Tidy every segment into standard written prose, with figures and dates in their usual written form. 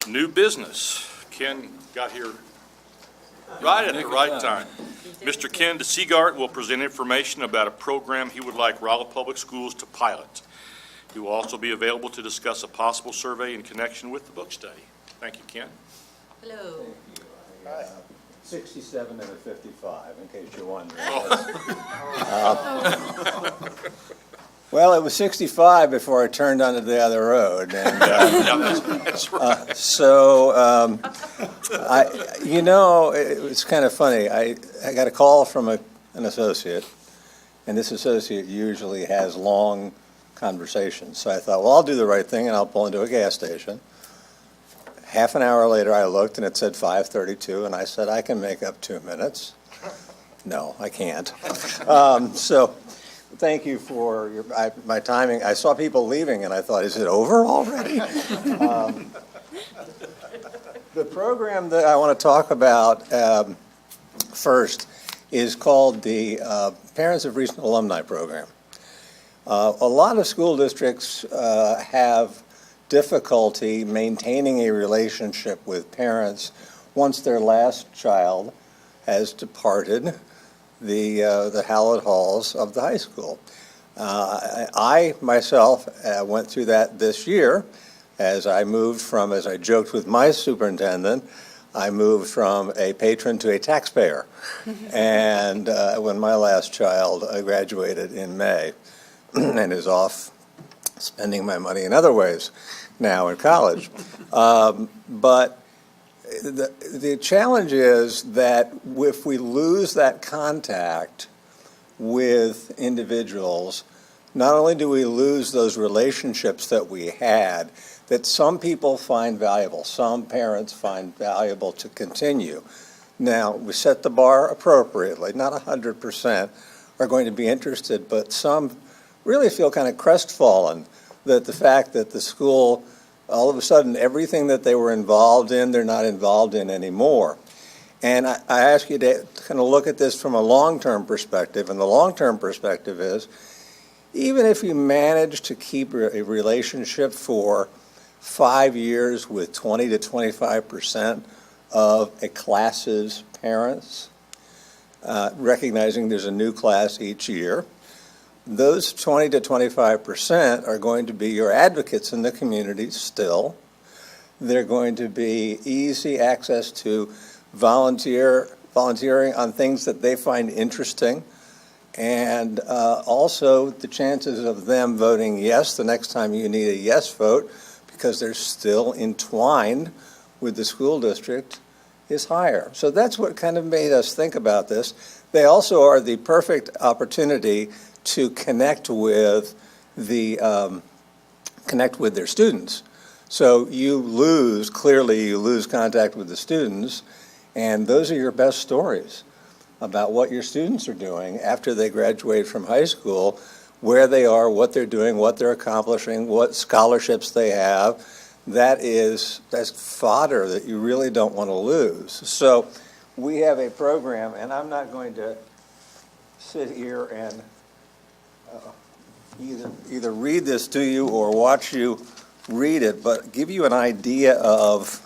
New business. Ken got here right at the right time. Mr. Ken DeSieghardt will present information about a program he would like Rolla Public Schools to pilot. He will also be available to discuss a possible survey in connection with the book study. Thank you, Ken. Hello. Thank you. 67 and a 55, in case you're wondering. Well, it was 65 before I turned onto the other road, and Yeah, that's right. it's kind of funny. I got a call from an associate, and this associate usually has long conversations. So I thought, well, I'll do the right thing, and I'll pull into a gas station. Half an hour later, I looked, and it said 5:32, and I said, I can make up 2 minutes. No, I can't. So thank you for my timing. I saw people leaving, and I thought, is it over already? The program that I want to talk about first is called the Parents of Recent Alumni Program. A lot of school districts have difficulty maintaining a relationship with parents once their last child has departed the hallowed halls of the high school. I myself went through that this year as I moved from, as I joked with my superintendent, I moved from a patron to a taxpayer. And when my last child graduated in May and is off spending my money in other ways now in college. But the challenge is that if we lose that contact with individuals, not only do we lose those relationships that we had, that some people find valuable, some parents find valuable to continue. Now, we set the bar appropriately. Not 100% are going to be interested, but some really feel kind of crestfallen that the fact that the school, all of a sudden, everything that they were involved in, they're not involved in anymore. And I ask you to kind of look at this from a long-term perspective, and the long-term perspective is, even if you manage to keep a relationship for 5 years with 20 to 25% of a class's parents, recognizing there's a new class each year, those 20 to 25% are going to be your advocates in the community still. They're going to be easy access to volunteering on things that they find interesting, and also the chances of them voting yes the next time you need a yes vote, because they're still entwined with the school district, is higher. So that's what kind of made us think about this. They also are the perfect opportunity to connect with their students. So you lose contact with the students, and those are your best stories about what your students are doing after they graduate from high school, where they are, what they're doing, what they're accomplishing, what scholarships they have. That's fodder that you really don't want to lose. So we have a program, and I'm not going to sit here and either read this to you or watch you read it, but give you an idea of,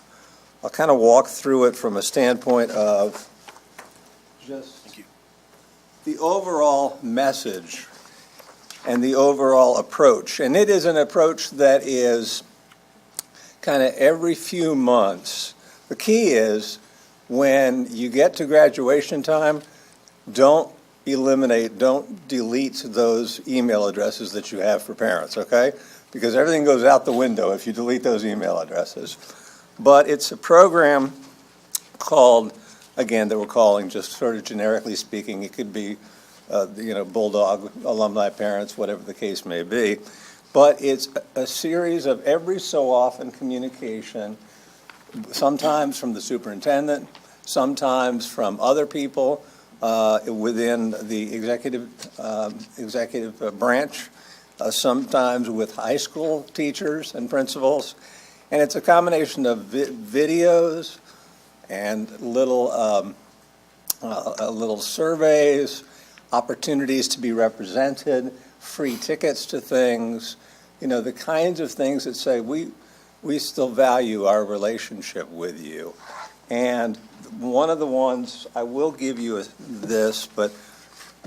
I'll kind of walk through it from a standpoint of just the overall message and the overall approach. And it is an approach that is kind of every few months. The key is when you get to graduation time, don't delete those email addresses that you have for parents, okay? Because everything goes out the window if you delete those email addresses. But it's a program called, again, that we're calling, just sort of generically speaking, it could be, Bulldog alumni parents, whatever the case may be. But it's a series of every so often communication, sometimes from the superintendent, sometimes from other people, within the executive branch, sometimes with high school teachers and principals. And it's a combination of videos and little surveys, opportunities to be represented, free tickets to things, the kinds of things that say we still value our relationship with you. And one of the ones, I will give you this, but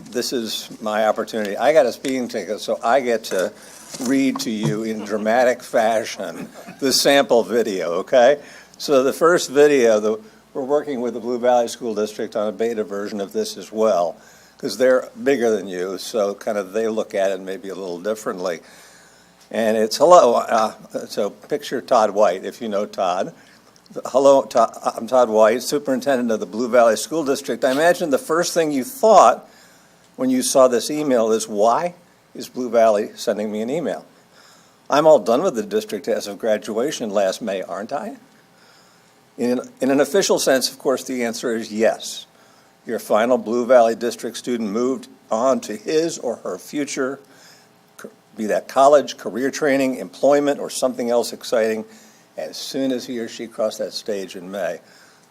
this is my opportunity. I got a speeding ticket, so I get to read to you in dramatic fashion the sample video, okay? So the first video, we're working with the Blue Valley School District on a beta version of this as well, because they're bigger than you, so kind of they look at it maybe a little differently. And it's hello, so picture Todd White, if you know Todd. Hello, Todd, I'm Todd White, Superintendent of the Blue Valley School District. I imagine the first thing you thought when you saw this email is, why is Blue Valley sending me an email? I'm all done with the district as of graduation last May, aren't I? In an official sense, of course, the answer is yes. Your final Blue Valley District student moved on to his or her future, be that college, career training, employment, or something else exciting, as soon as he or she crossed that stage in May.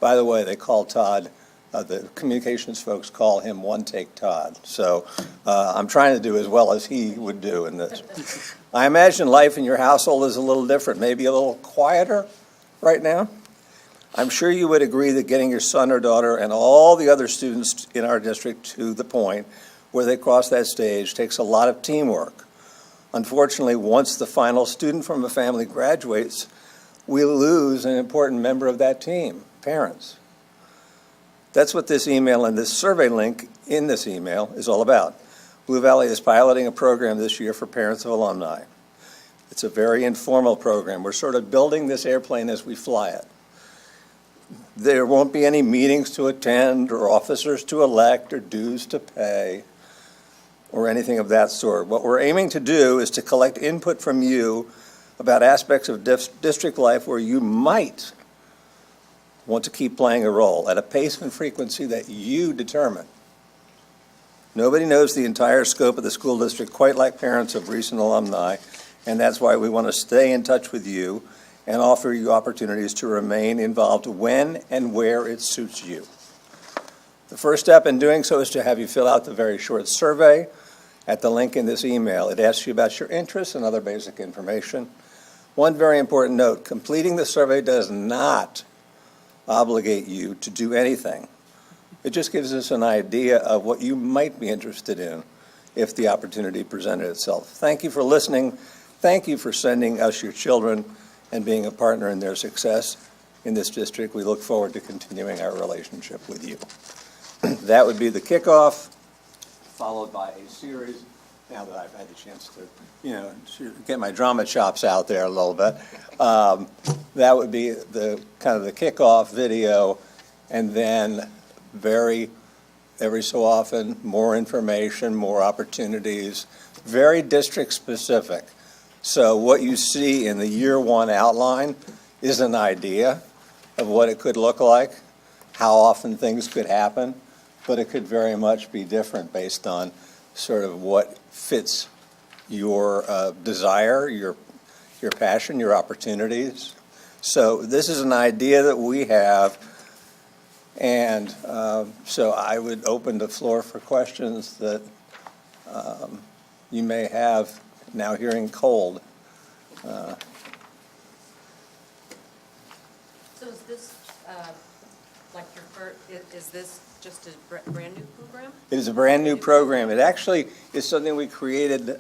By the way, they call Todd, the communications folks call him One Take Todd. So I'm trying to do as well as he would do in this. I imagine life in your household is a little different, maybe a little quieter right now. I'm sure you would agree that getting your son or daughter and all the other students in our district to the point where they cross that stage takes a lot of teamwork. Unfortunately, once the final student from a family graduates, we lose an important member of that team, parents. That's what this email and this survey link in this email is all about. Blue Valley is piloting a program this year for parents of alumni. It's a very informal program. We're sort of building this airplane as we fly it. There won't be any meetings to attend or officers to elect or dues to pay or anything of that sort. What we're aiming to do is to collect input from you about aspects of district life where you might want to keep playing a role at a pace and frequency that you determine. Nobody knows the entire scope of the school district quite like parents of recent alumni, and that's why we want to stay in touch with you and offer you opportunities to remain involved when and where it suits you. The first step in doing so is to have you fill out the very short survey at the link in this email. It asks you about your interests and other basic information. One very important note, completing the survey does not obligate you to do anything. It just gives us an idea of what you might be interested in if the opportunity presented itself. Thank you for listening. Thank you for sending us your children and being a partner in their success in this district. We look forward to continuing our relationship with you. That would be the kickoff, followed by a series. Now that I've had the chance to, get my drama chops out there a little bit, that would be the kind of the kickoff video, and then every so often, more information, more opportunities, very district specific. So what you see in the year one outline is an idea of what it could look like, how often things could happen, but it could very much be different based on sort of what fits your desire, your passion, your opportunities. So this is an idea that we have, and so I would open the floor for questions that you may have now hearing cold. So is this like your first, is this just a brand new program? It is a brand new program. It actually is something we created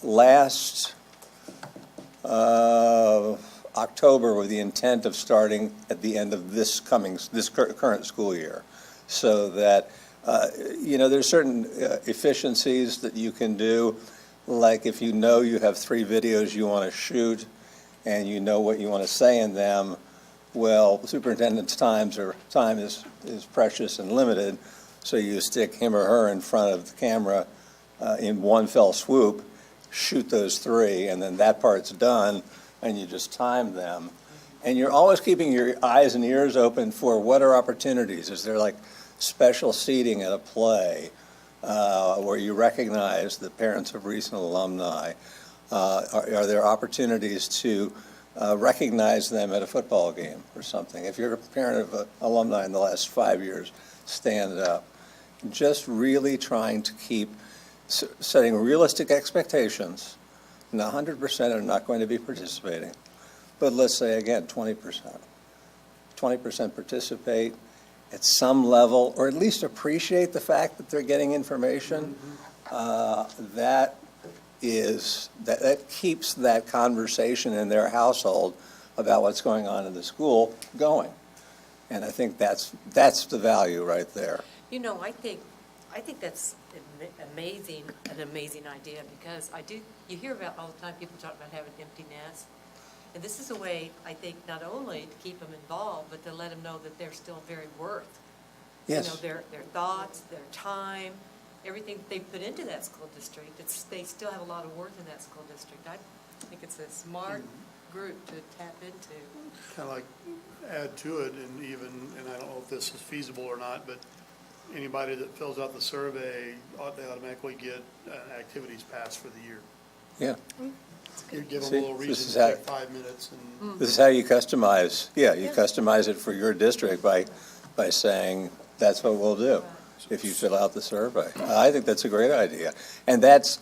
last October with the intent of starting at the end of this current school year, so that there's certain efficiencies that you can do, like if you know you have 3 videos you want to shoot and you know what you want to say in them. Well, superintendent's time is precious and limited, so you stick him or her in front of the camera in one fell swoop, shoot those 3, and then that part's done, and you just time them. And you're always keeping your eyes and ears open for what are opportunities. Is there like special seating at a play where you recognize the parents of recent alumni? Are there opportunities to recognize them at a football game or something? If you're a parent of an alumni in the last 5 years, stand up. Just really trying to keep setting realistic expectations and 100% are not going to be participating, but let's say, again, 20%. 20% participate at some level, or at least appreciate the fact that they're getting information, that keeps that conversation in their household about what's going on in the school going. And I think that's the value right there. You know, I think that's amazing, an amazing idea, because you hear about all the time, people talk about having empty nests. And this is a way, I think, not only to keep them involved, but to let them know that they're still very worth. Yes. You know, their thoughts, their time, everything they put into that school district, they still have a lot of worth in that school district. I think it's a smart group to tap into. Kind of like add to it, and I don't know if this is feasible or not, but anybody that fills out the survey, they automatically get an activities pass for the year. Yeah. You give them See, a little this reason is to how- take 5 minutes and. This is how you customize, you Yeah. customize it for your district by saying, that's what we'll do if you fill out the survey. I think that's a great idea. And that's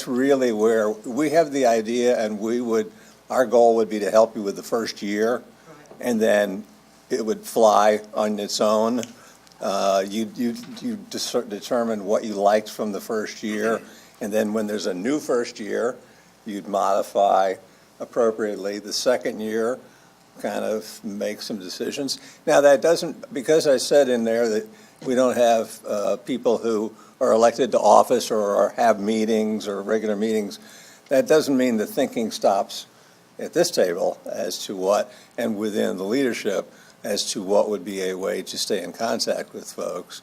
really where, we have the idea, and our goal would be to help you with the first year, and then it would fly on its own. You determine what you liked from the first year, and then when there's a new first year, you'd modify appropriately. The second year, kind of make some decisions. Now, that doesn't, because I said in there that we don't have people who are elected to office or have meetings or regular meetings, that doesn't mean the thinking stops at this table as to what, and within the leadership, as to what would be a way to stay in contact with folks.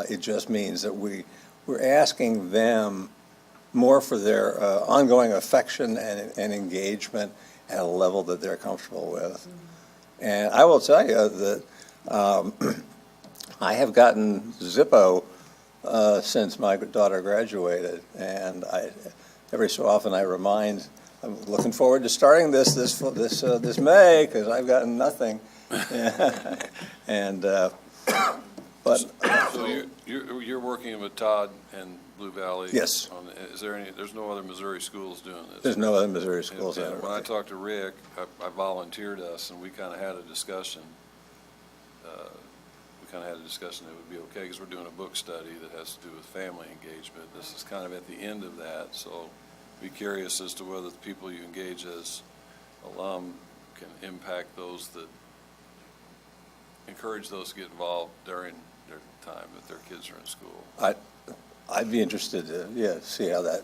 It just means that we're asking them more for their ongoing affection and engagement at a level that they're comfortable with. And I will tell you that I have gotten Zippo since my daughter graduated, and every so often I'm looking forward to starting this May, because I've gotten nothing. And but So you're working with Todd and Blue Valley? Yes. Is there there's no other Missouri schools doing this? there's no other Missouri schools And that are. when I talked to Rick, I volunteered us, and we kind of had a discussion. We kind of had a discussion that would be okay, because we're doing a book study that has to do with family engagement. This is kind of at the end of that, so be curious as to whether the people you engage as alum can impact those that, encourage those to get involved during their time that their kids are in school. I'd be interested to, see how that,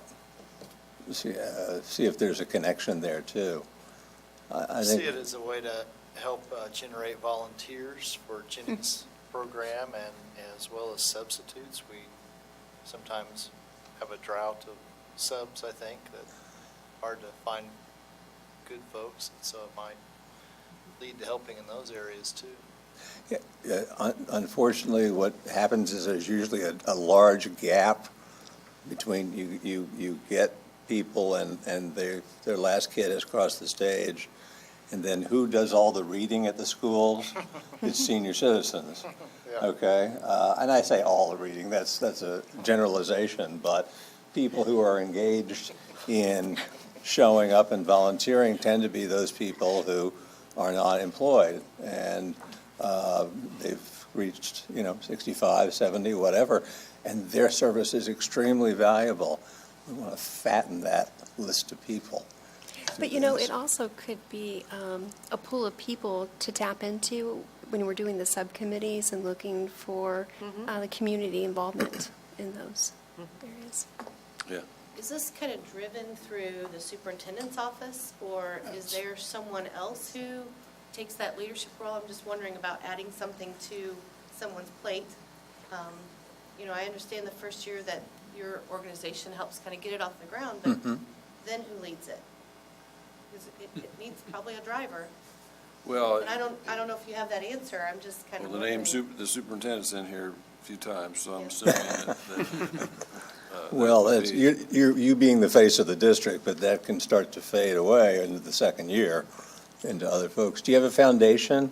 see if there's a connection there too. I See think, it as a way to help generate volunteers for Jenny's program, and as well as substitutes. We sometimes have a drought of subs, I think, that hard to find good folks, and so it might lead to helping in those areas too. unfortunately, what happens is there's usually a large gap between you get people and their last kid has crossed the stage, and then who does all the reading at the schools? It's senior citizens. Yeah. Okay, and I say all the reading. That's a generalization, but people who are engaged in showing up and volunteering tend to be those people who are not employed, and they've reached 65, 70, whatever, and their service is extremely valuable. We want to fatten that list of people. But it also could be a pool of people to tap into when we're doing the subcommittees and looking for the community involvement in those areas. Yeah. Is this kind of driven through the superintendent's office, or is there someone else who takes that leadership role? I'm just wondering about adding something to someone's plate. I understand the first year that your organization helps kind of get it off the ground, but then who leads it? Because it needs probably a driver. Well, And I don't know if you have that answer. I'm just kind of the name wondering. the superintendent's in here a few times, so I'm assuming that Well, would that's, be- you being the face of the district, but that can start to fade away into the second year into other folks. Do you have a foundation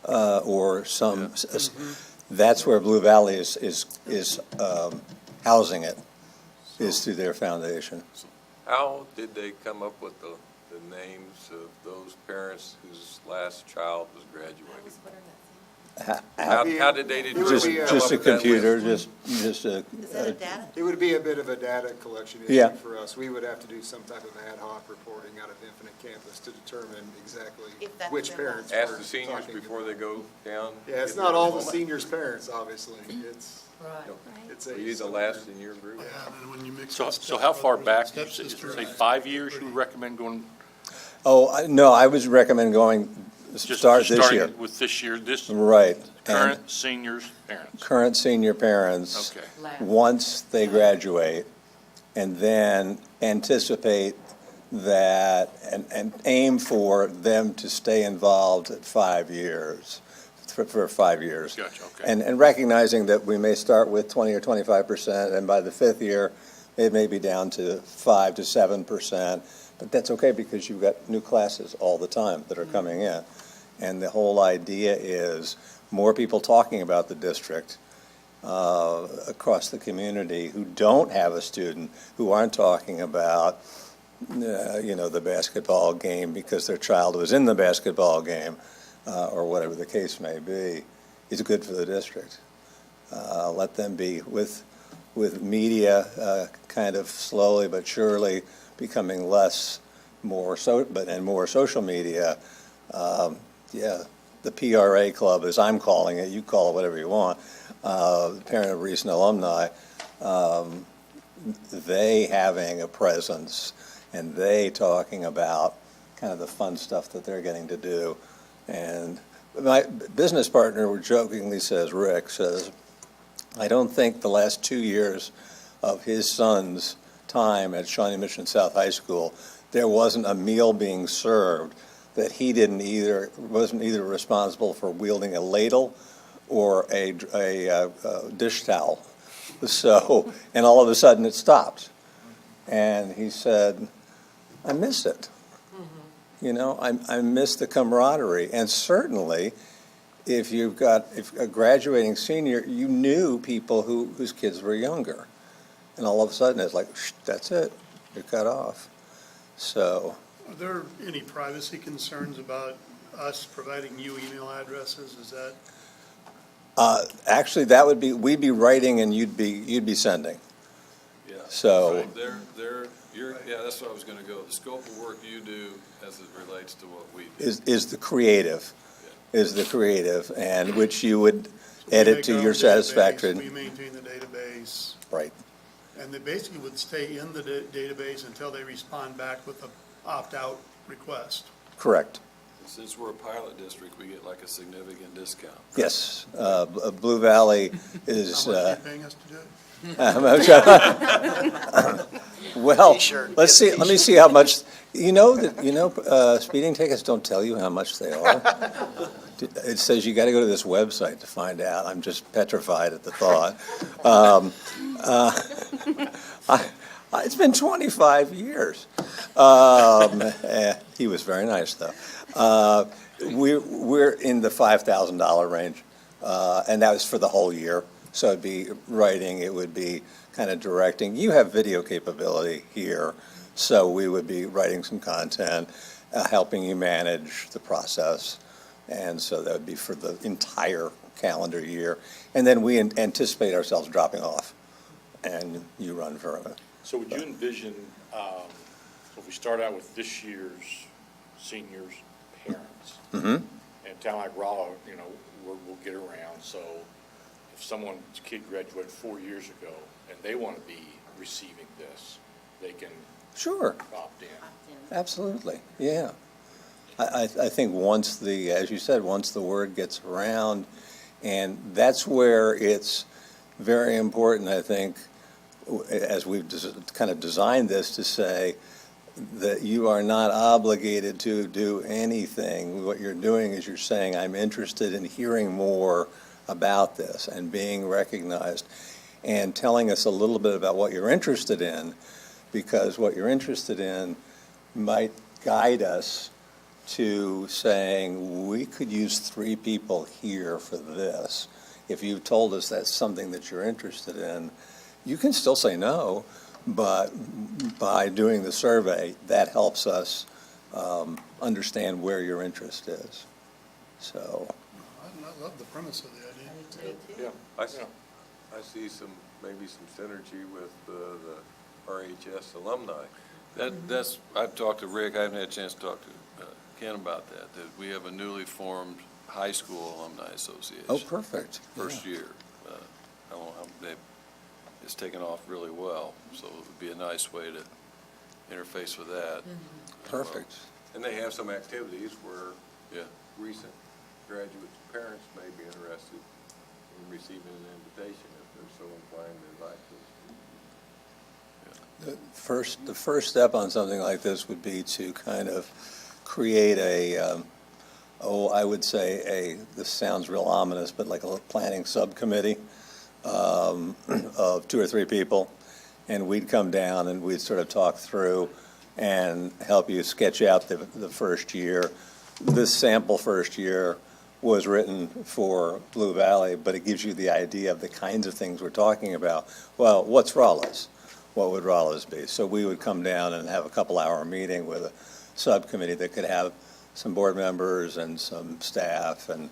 or some? That's where Blue Valley is housing it, is through their foundation. How did they come up with the names of those parents whose last child was graduating? How did they determine? Just a computer, just Is that a data? It would be a bit of a data collection Yeah. issue for us. We would have to do some type of ad hoc reporting out of Infinite Campus to determine exactly If that's which their parents. last Ask we're the seniors talking before about. they go down? Yeah, it's not all the seniors' parents, obviously. Right. It's Were a. you the last in your group? Yeah, and then when you mix. So, in so how far stepbrothers back, and you say, stepsisters, 5 years you recommend going? No, I was recommend going, Just start this starting year. With this year, this Right. current seniors' parents. And current senior parents, Okay. Last. once they graduate, and then anticipate that, and aim for them to stay involved at 5 years, for 5 years. Gotcha, okay. And recognizing that we may start with 20 or 25%, and by the 5th year, it may be down to 5 to 7%, but that's okay because you've got new classes all the time that are coming in. And the whole idea is more people talking about the district across the community who don't have a student, who aren't talking about, the basketball game because their child was in the basketball game, or whatever the case may be, is good for the district. Let them be with media kind of slowly but surely becoming more social media. The PRA club, as I'm calling it, you call it whatever you want, Parent of Recent Alumni, they having a presence and they talking about kind of the fun stuff that they're getting to do. And my business partner jokingly says, Rick says, I don't think the last 2 years of his son's time at Shawnee Mission South High School, there wasn't a meal being served that he wasn't either responsible for wielding a ladle or a dish towel. So, and all of a sudden it stopped. And he said, I miss it. I miss the camaraderie. And certainly, if a graduating senior, you knew people whose kids were younger. And all of a sudden it's like, that's it, you're cut off. So. Are there any privacy concerns about us providing you email addresses? Is that? Actually, we'd be writing and you'd be sending. Yeah. So. That's what I was gonna go. The scope of work you do as it relates to what we do. Is the creative, and which you would edit to your satisfaction. We maintain the database. Right. And they basically would stay in the database until they respond back with an opt-out request. Correct. Since we're a pilot district, we get like a significant discount. Yes. Blue Valley is. How much are you paying us to do it? Well, T-shirt, let's get see. a Let me see how much. Speeding tickets don't tell you how much they are. It says you got to go to this website to find out. I'm just petrified at the thought. It's been 25 years. He was very nice, though. We're in the $5,000 range, and that was for the whole year. So it'd be writing, it would be kind of directing. You have video capability here, so we would be writing some content, helping you manage the process. And so that would be for the entire calendar year. And then we anticipate ourselves dropping off, and you run for it. So would you envision, so if we start out with this year's seniors' parents, and a town like Rolla, we'll get around, so if someone's kid graduated 4 years ago and they want to be receiving this, they can Sure, opt in. absolutely, yeah. I think once as you said, once the word gets around, and that's where it's very important, I think, as we've kind of designed this, to say that you are not obligated to do anything. What you're doing is you're saying, I'm interested in hearing more about this and being recognized and telling us a little bit about what you're interested in, because what you're interested in might guide us to saying, we could use 3 people here for this. If you've told us that's something that you're interested in, you can still say no, But by doing the survey, that helps us understand where your interest is. So, I love the premise of the idea. I do too. Yeah, I see maybe some synergy with the RHS alumni. I've talked to Rick, I haven't had a chance to talk to Ken about that we have a newly formed high school alumni association. oh, perfect. First year. I don't know how it's taken off really well, so it would be a nice way to interface with that. Perfect. And they have some activities where Yeah. recent graduates' parents may be interested in receiving an invitation if they're so inclined to invite them. The first step on something like this would be to kind of create I would say this sounds real ominous, but like a planning subcommittee of 2 or 3 people, and we'd come down and we'd sort of talk through and help you sketch out the first year. This sample first year was written for Blue Valley, but it gives you the idea of the kinds of things we're talking about. Well, what's Rolla's? What would Rolla's be? So we would come down and have a couple-hour meeting with a subcommittee that could have some board members and some staff, and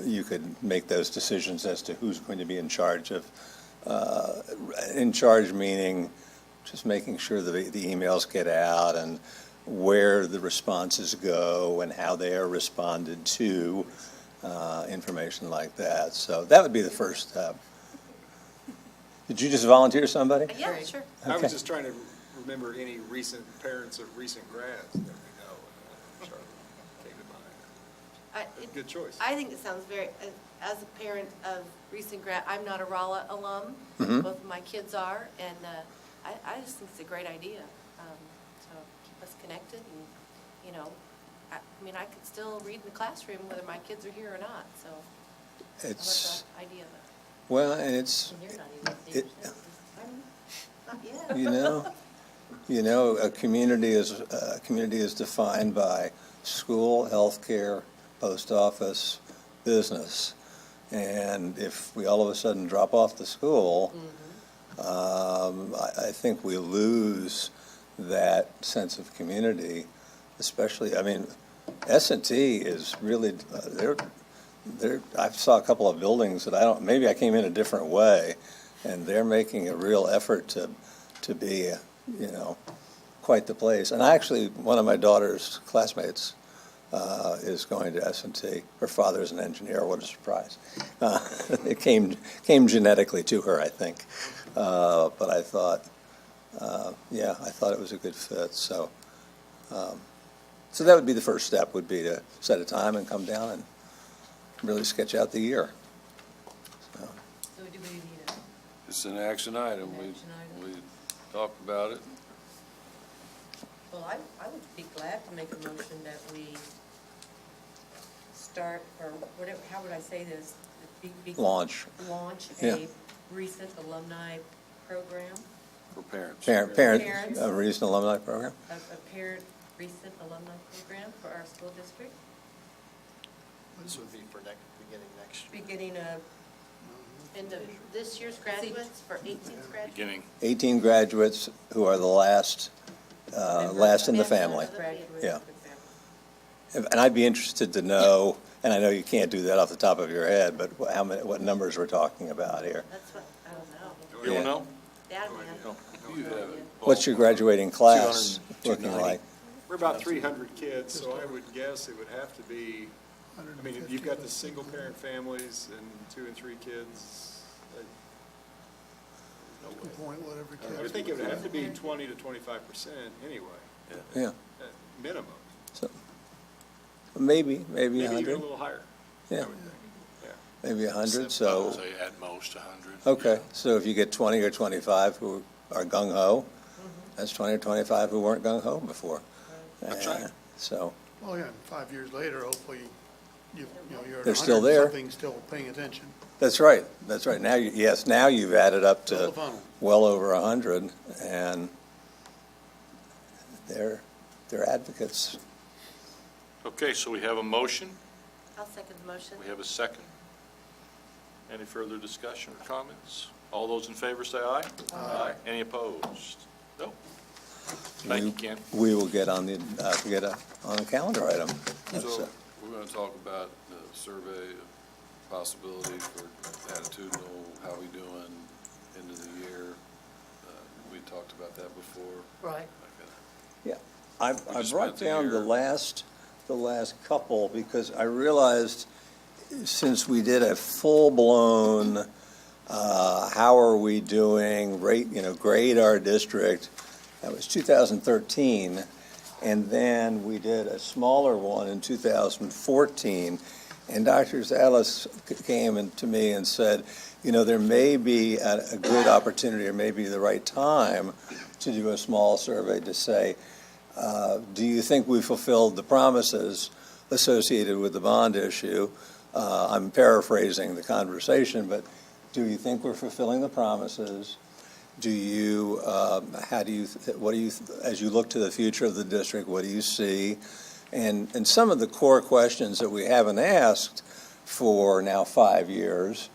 you could make those decisions as to who's going to be in charge of, meaning just making sure the emails get out and where the responses go and how they are responded to, information like that. So that would be the first step. Did you just volunteer somebody? Yeah, sure. I Okay. was just trying to remember any recent parents of recent grads that we know. Charlotte came to mind. Good choice. I think it sounds very, as a parent of recent grad, I'm not a Rolla alum. Mhm. Both of my kids are, and I just think it's a great idea. So keep us connected, and, you know, I mean, I could still read in the classroom whether my kids are here or not, so I like It's, the idea of it. well, and it's, And you're not even It- Not yet. you know, a community is defined by school, healthcare, post office, business. And if we all of a sudden drop off the school, I think we lose that sense of community, especially, I mean, S&T is really, I saw a couple of buildings that maybe I came in a different way, and they're making a real effort to be, quite the place. And actually, one of my daughter's classmates is going to S&T. Her father's an engineer. What a surprise! It came genetically to her, I think. But I thought, I thought it was a good fit. So that would be the first step. Would be to set a time and come down and really sketch out the year. So, So do we need It's an action item. An action item. We talked about it. well, I would be glad to make a motion that we start, or whatever, how would I say this? Launch. Launch Yeah. a recent alumni program, For parents. Parent Parents. recent alumni program. a parent recent alumni program for our school district, This would be for beginning next year. beginning of, And this year's graduates for 18th graduates? Beginning. 18 graduates who are the last in the family. graduates. Yeah. And I'd be interested to know, and I know you can't do that off the top of your head, but what numbers we're talking about here. That's what, I don't know. You don't know? Dad, man. You have it. What's your graduating class 200, looking 290. like? We're about 300 kids, so I would guess it would have to be, I mean, if you've got the single-parent families and 2 and 3 kids, no way. Point whatever I would think it would have to be 20 to 25% anyway, Yeah, at minimum. so maybe Maybe even a 100, little higher, I yeah, would think. Yeah. maybe 100, I would so, say at most 100. okay. So if you get 20 or 25 who are gung-ho, that's 20 or 25 who weren't gung-ho before. That's right. So, Well, yeah, and 5 years later, hopefully, you're at They're 100, still there. something still paying attention. that's right. Now, now you've added up Fill to the funnel. well over 100, and they're advocates. Okay, so we have a motion. I'll second the motion. We have a second. Any further discussion or comments? All those in favor say aye. Aye. Any opposed? No. Thank you, Ken. We will get on the, on a calendar item. So we're going to talk about the survey possibility for attitudinal, how we doing, end of the year. We talked about that before. Right. Yeah, I just brought spent the down the year- last couple because I realized since we did a full-blown, how are we doing, rate, grade our district, that was 2013, and then we did a smaller one in 2014, and Dr. Ellis came to me and said, there may be a good opportunity or maybe the right time to do a small survey to say, do you think we fulfilled the promises associated with the bond issue? I'm paraphrasing the conversation, but do you think we're fulfilling the promises? Do you, as you look to the future of the district, what do you see? And some of the core questions that we haven't asked for now 5 years,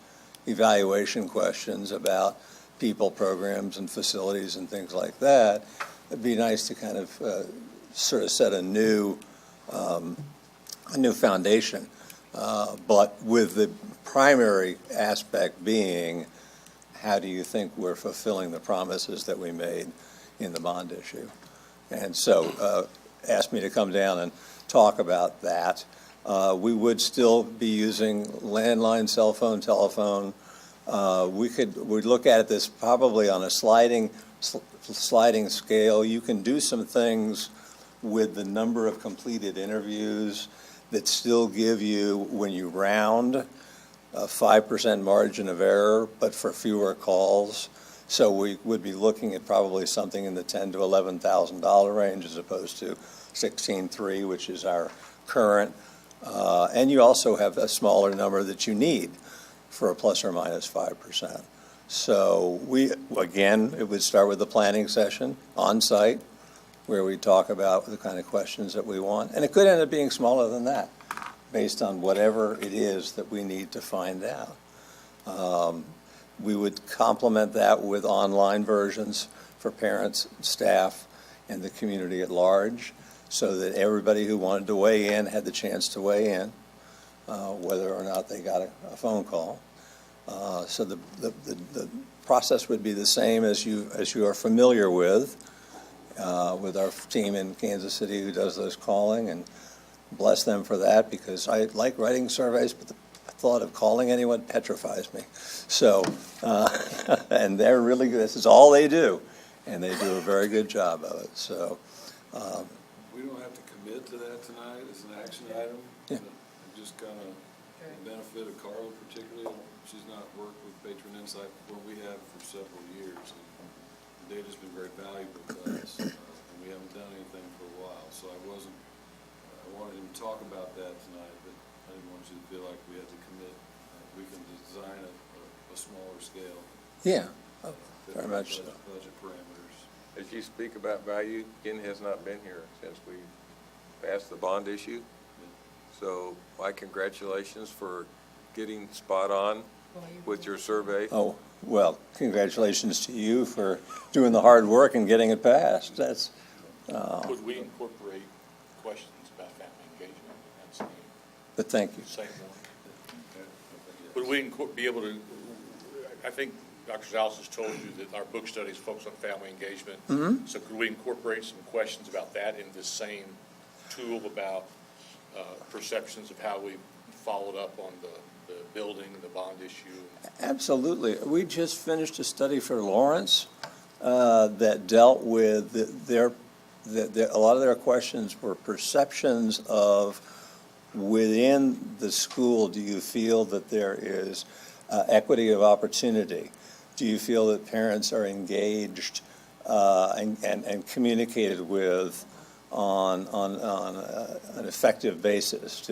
evaluation questions about people, programs, and facilities and things like that, it'd be nice to kind of sort of set a new foundation, but with the primary aspect being, how do you think we're fulfilling the promises that we made in the bond issue? And so asked me to come down and talk about that. We would still be using landline, cell phone, telephone. We'd look at this probably on a sliding scale. You can do some things with the number of completed interviews that still give you, when you round, a 5% margin of error, but for fewer calls. So we would be looking at probably something in the $10,000 to $11,000 range as opposed to $16,300, which is our current. And you also have a smaller number that you need for a plus or minus 5%. So again, it would start with the planning session on site, where we talk about the kind of questions that we want. And it could end up being smaller than that, based on whatever it is that we need to find out. We would complement that with online versions for parents, staff, and the community at large, so that everybody who wanted to weigh in had the chance to weigh in, whether or not they got a phone call. So the process would be the same as you are familiar with our team in Kansas City who does those calling, and bless them for that, because I like writing surveys, but the thought of calling anyone petrifies me. So, and they're really good. This is all they do, and they do a very good job of it. So, We don't have to commit to that tonight as an action item. Yeah. Just kind of the benefit of Carla particularly. She's not worked with Patron Insight before. We have for several years. And the data's been very valuable to us, and we haven't done anything for a while. So I wanted him to talk about that tonight, but I didn't want you to feel like we had to commit. We can design a smaller scale. yeah, very much so. Budget parameters. As you speak about value, Ken has not been here since we passed the bond issue. So my congratulations for getting spot on with your survey. Oh, well, congratulations to you for doing the hard work and getting it passed. That's, Would we incorporate questions about family engagement? That's but thank you. the same one. Would we be able to, I think Dr. Zales has told you that our book studies focus on family engagement. Mm-hmm. So could we incorporate some questions about that in this same tool about perceptions of how we followed up on the building, the bond issue? Absolutely. We just finished a study for Lawrence that dealt with a lot of their questions were perceptions of within the school. Do you feel that there is equity of opportunity? Do you feel that parents are engaged and communicated with on an effective basis?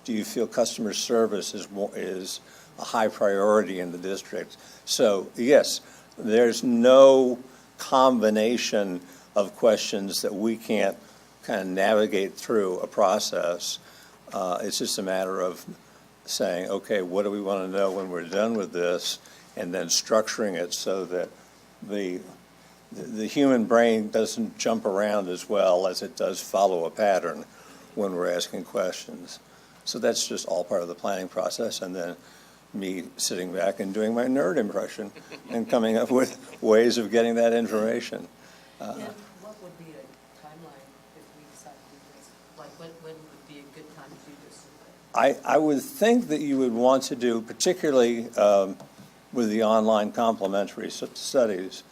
Do you feel customer service is a high priority in the district? So yes, there's no combination of questions that we can't kind of navigate through a process. It's just a matter of saying, okay, what do we want to know when we're done with this? and then structuring it so that the human brain doesn't jump around as well as it does follow a pattern when we're asking questions. So that's just all part of the planning process, and then me sitting back and doing my nerd impression and coming up with ways of getting that information. And what would be a timeline if we decide to do this? Like, when would be a good time to do this? I would think that you would want to do, particularly with the online complementary studies,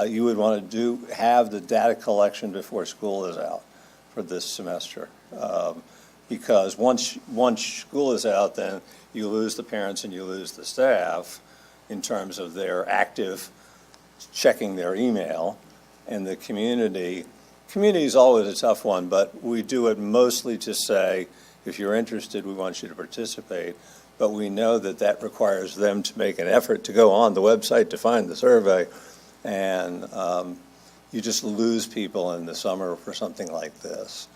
you would want to have the data collection before school is out for this semester. Because once school is out, then you lose the parents and you lose the staff in terms of their active checking their email. And the community is always a tough one, but we do it mostly to say, if you're interested, we want you to participate. But we know that that requires them to make an effort to go on the website to find the survey. And you just lose people in the summer for something like this.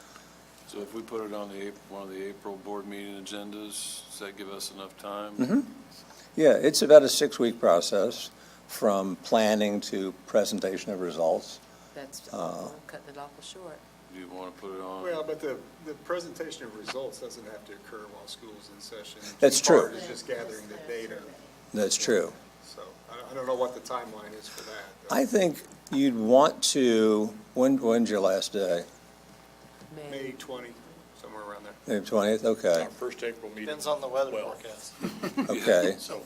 So if we put it on one of the April board meeting agendas, does that give us enough time? Mm-hmm. Yeah, it's about a 6-week process from planning to presentation of results. That's cutting it awful short. Do you want to put it on? Well, but the presentation of results doesn't have to occur while school's in session. That's Key part true. is just gathering the data. That's true. So I don't know what the timeline is for that. I think you'd want to, when's your last day? May 20, somewhere around there. May 20th, okay, Our first April meeting. Depends on the weather Well, forecast. okay. So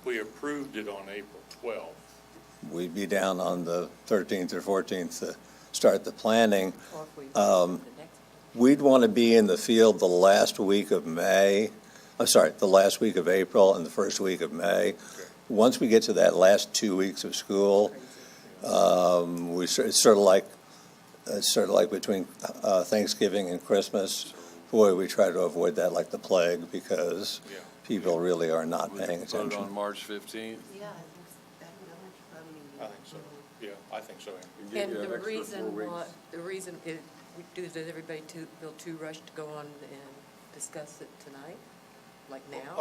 we approved it on April 12th. We'd be down on the 13th or 14th to start the planning. Or if we Um, the next. We'd want to be in the field the last week of May, the last week of April and the first week of May. Once we get to that last 2 weeks of school, it's sort of like between Thanksgiving and Christmas. Boy, we try to avoid that like the plague because Yeah. people really are not We paying put it on attention. March 15th? Yeah, I think I think so. Yeah, I think so. And the reason, does everybody feel too rushed to go on and discuss it tonight, like now?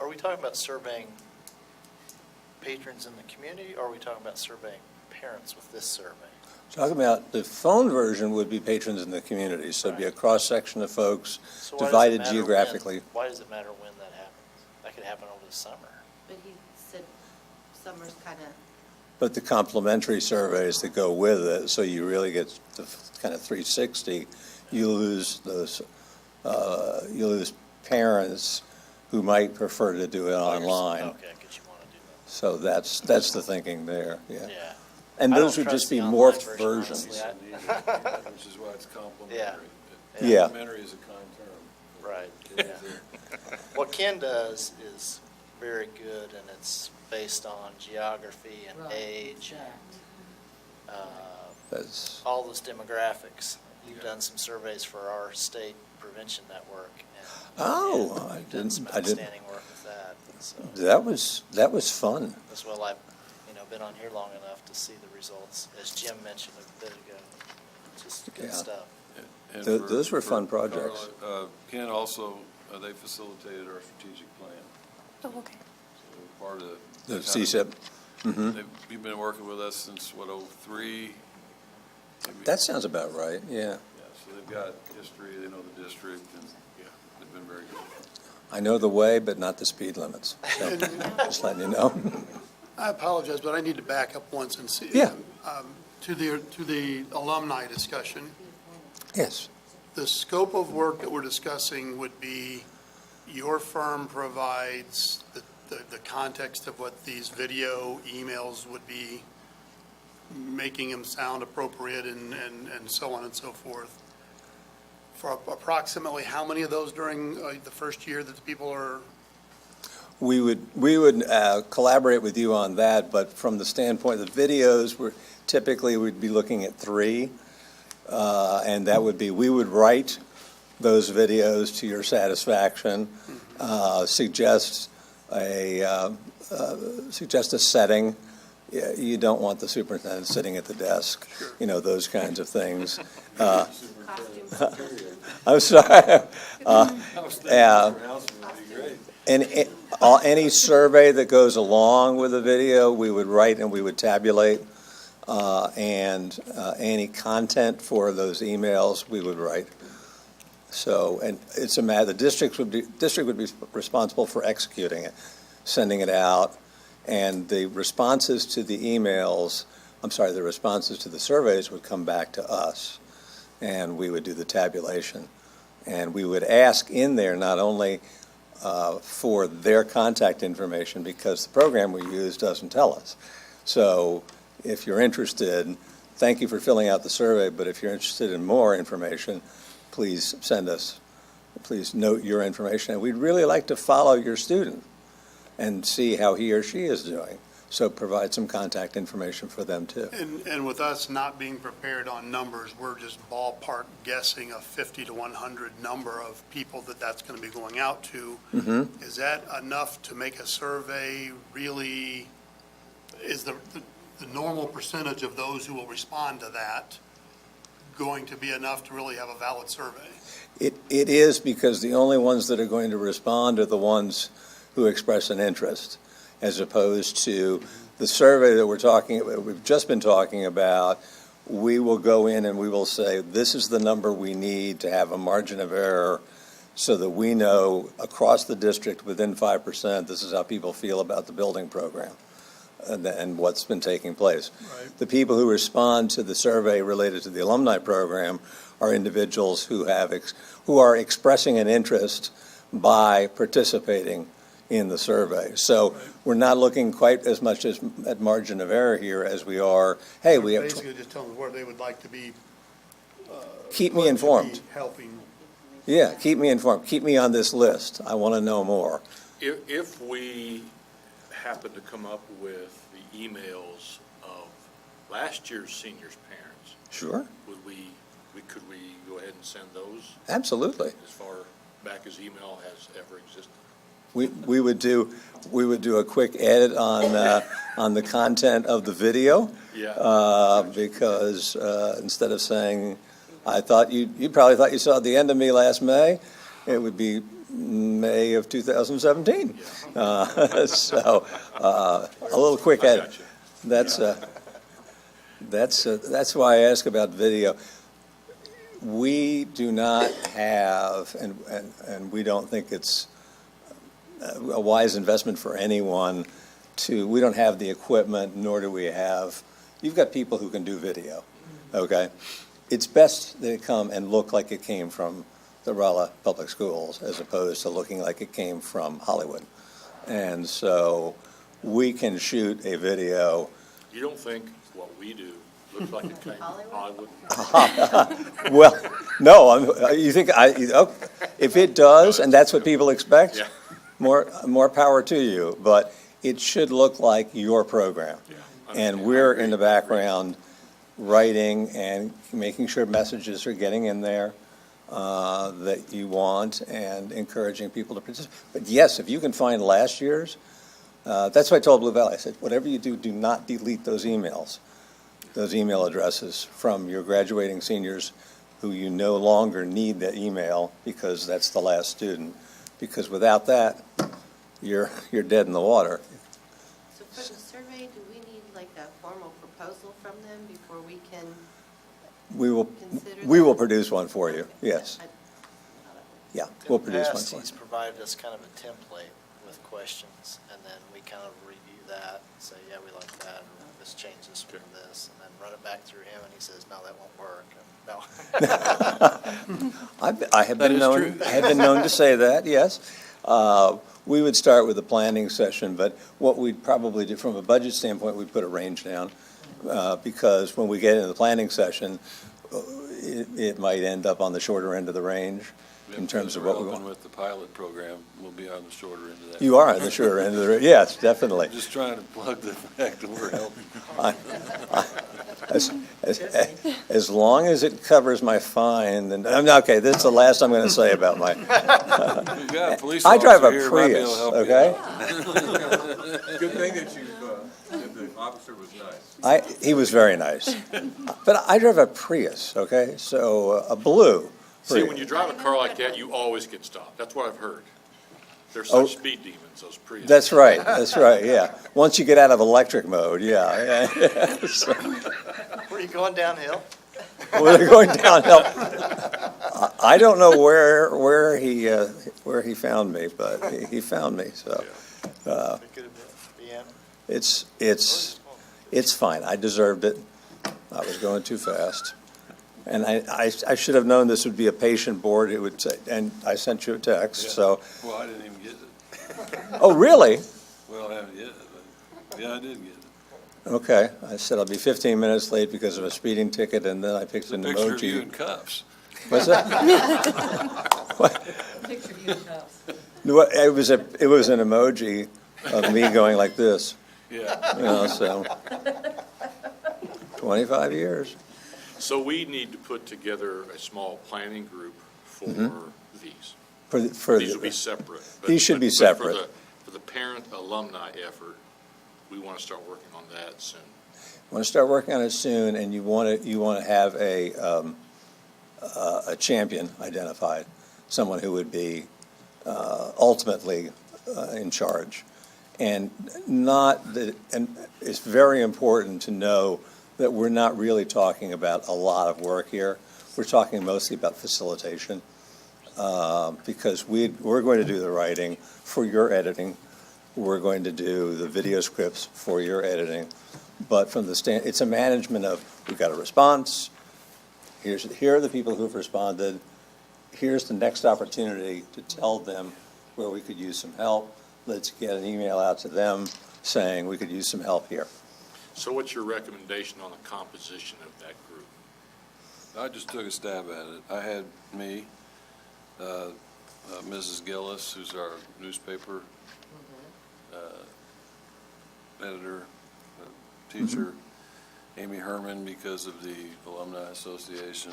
Are we talking about surveying patrons in the community, or are we talking about surveying parents with this survey? Talking about the phone version would be patrons in the community, so it'd be a cross-section of folks So why does it divided matter geographically. Why does it matter when that happens? That could happen over the summer. But he said summer's kind of, But the complementary surveys that go with it, so you really get the kind of 360, you lose those, you lose parents who might prefer to do it online. Okay, because you want to do So that's the thinking there, yeah. that. Yeah. And I don't those would trust just be the online morphed version, versions. honestly. Which is why it's complementary. Yeah. Complementary is a kind term. Right, yeah. What Ken does is very good, and it's based on geography and Right, age, exact. That's, all those demographics. You've done some surveys for our state prevention network. oh, and you've done some I didn't, outstanding work with that. So that was fun. as well, I've been on here long enough to see the results, as Jim mentioned a bit ago. Just good Yeah. stuff. And Those were fun projects. Carla, Ken also, they facilitated our strategic plan. Oh, okay. So part of The CSIP. You've been working with us since, 03? That sounds about right, yeah. Yeah, so they've got history, they know the district, and, yeah, they've been very good. I know the way, but not the speed limits. So, just letting you know. I apologize, but I need to back up once and see. Yeah. To the alumni discussion, Yes. the scope of work that we're discussing would be your firm provides the context of what these video emails would be, making them sound appropriate and so on and so forth. For approximately how many of those during the first year that the people are? We would collaborate with you on that, but from the standpoint of the videos, we'd be looking at 3. And that would be, we would write those videos to your satisfaction, suggest a setting. You don't want the superintendent sitting at the desk, those kinds of things. I'm sorry. And Any survey that goes along with the video, we would write and we would tabulate. And any content for those emails, we would write. So, and it's a matter, the district would be responsible for executing it, sending it out, and the responses to the emails, the responses to the surveys would come back to us, and we would do the tabulation. And we would ask in there not only for their contact information, because the program we use doesn't tell us. So if you're interested, thank you for filling out the survey, but if you're interested in more information, please please note your information. And we'd really like to follow your student and see how he or she is doing. So provide some contact information for them too. And with us not being prepared on numbers, we're just ballpark guessing a 50 to 100 number of people that's going to be going out to. Mm-hmm. Is that enough to make a survey really, is the normal percentage of those who will respond to that going to be enough to really have a valid survey? It is, because the only ones that are going to respond are the ones who express an interest, as opposed to the survey that we've just been talking about. We will go in and we will say, this is the number we need to have a margin of error so that we know across the district within 5%, this is how people feel about the building program and what's been taking place. Right. The people who respond to the survey related to the alumni program are individuals who are expressing an interest by participating in the survey. So we're not looking quite as much at margin of error here as we are, hey, we have... Basically just telling them where they would like to be. Keep me informed. To be helping. Yeah, keep me informed. Keep me on this list. I want to know more. If we happen to come up with the emails of last year's seniors' parents, Sure. could we go ahead and send those Absolutely. as far back as email has ever existed? We would do a quick edit on the content of the video. Yeah. Because instead of saying, you probably thought you saw the end of me last May, it would be May of 2017. So a little quick edit. That's why I ask about video. We do not have, and we don't think it's a wise investment for anyone we don't have the equipment, nor do we have, you've got people who can do video, okay? It's best that it come and look like it came from the Rolla Public Schools as opposed to looking like it came from Hollywood. And so we can shoot a video. You don't think what we do looks like it came from Hollywood? Well, no, you think, if it does, and that's what people expect, Yeah. more power to you, but it should look like your program. Yeah, And we're in the background writing and making sure messages are getting in there that you want and encouraging people to participate. But yes, if you can find last year's, that's what I told Blue Valley. I said, whatever you do not delete those emails, those email addresses from your graduating seniors who you no longer need that email because that's the last student. Because without that, you're dead in the water. So for the survey, do we need like a formal proposal from them before we can We consider will that? produce one for you, yes. Yeah, we'll produce one for you. He's provided us kind of a template with questions, and then we kind of review that, and say, yeah, we like that, and let's change this from this, and then run it back through him, and he says, no, that won't work. And, no. I have been known to say that, yes. We would start with a planning session, but what we'd probably do from a budget standpoint, we'd put a range down, because when we get into the planning session, it might end up on the shorter end of the range in terms of what we want. With the pilot program, we'll be on the shorter end of that. You are on the shorter end of the range, yes, definitely. I'm just trying to plug the fact that we're helping. As long as it covers my fine, then, okay, this is the last I'm going to say about my, We've got a police I drive a officer here, might be able Prius, to help you okay? out. Good thing that the officer was nice. He was very nice. But I drive a Prius, okay, so a blue See, Prius. when you drive a car like that, you always get stopped. That's what I've heard. They're Oh. such speed demons, those Priuses. That's right, yeah. Once you get out of electric mode, yeah. So, Were you going downhill? we're going downhill. I don't know where he found me, but he found me, so. It could have been, yeah. It's fine. I deserved it. I was going too fast. And I should have known this would be a patient board. It would say, and I sent you a text, so. Well, I didn't even get it. Oh, really? Well, I haven't yet, but, yeah, I did get it. Okay. I said I'll be 15 minutes late because of a speeding ticket, and then I picked an Picture of you in emoji. cuffs. What's that? Picture of you in cuffs. It was an emoji of me going like this, Yeah. so. 25 years. So we need to put together a small planning group for these. These will be separate. but- These should be but separate. For the parent alumni effort, we want to start working on that soon. Want to start working on it soon, and you want to have a champion identified, someone who would be ultimately in charge. And it's very important to know that we're not really talking about a lot of work here. We're talking mostly about facilitation, because we're going to do the writing for your editing. We're going to do the video scripts for your editing. But from it's a management of, we've got a response, here are the people who've responded, here's the next opportunity to tell them where we could use some help. Let's get an email out to them saying we could use some help here. So what's your recommendation on the composition of that group? I just took a stab at it. I had me, Mrs. Gillis, who's our newspaper editor, teacher, Amy Herman, because of the Alumni Association,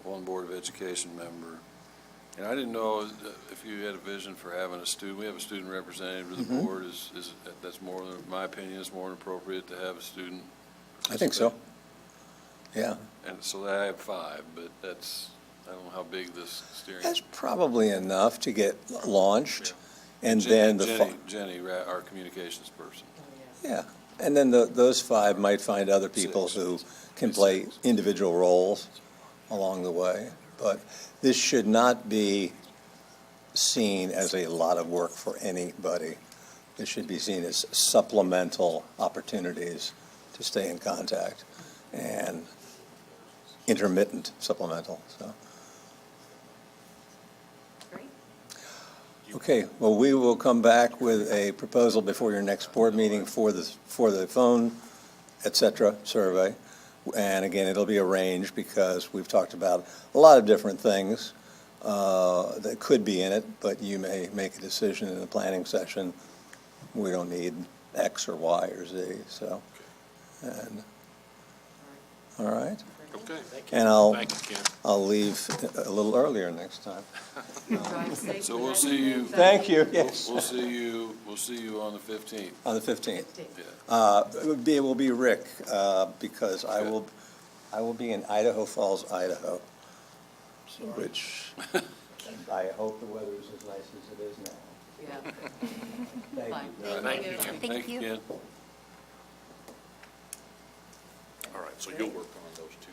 one Board of Education member. And I didn't know if you had a vision for having a student. We have a student representative to the board. That's more than, in my opinion, it's more than appropriate to have a student. I think so. Yeah. And so I have 5, but that's, I don't know how big this steering. That's probably enough to get launched, and Jenny- then Jenny, our communications person. yeah, and then those 5 might find other people 6. who can play individual roles along the way. But this should not be seen as a lot of work for anybody. This should be seen as supplemental opportunities to stay in contact, and intermittent supplemental, so. Great. Okay, well, we will come back with a proposal before your next board meeting for the phone, et cetera, survey. And again, it'll be arranged because we've talked about a lot of different things that could be in it, but you may make a decision in the planning session. We don't need X or Y or Z, so. And, all right? Okay. And Thank you, Ken. I'll leave a little earlier next time. Drive safe. So we'll see you. Thank you, yes. We'll see you on the 15th. On the 15th. Yeah. It will be Rick, because I will be in Idaho Falls, Idaho, which I hope the weather is as nice as it is now. Yeah. Thank Fine. you. Thank you, Ken. Thank you. Ken. All right, so you'll work on those two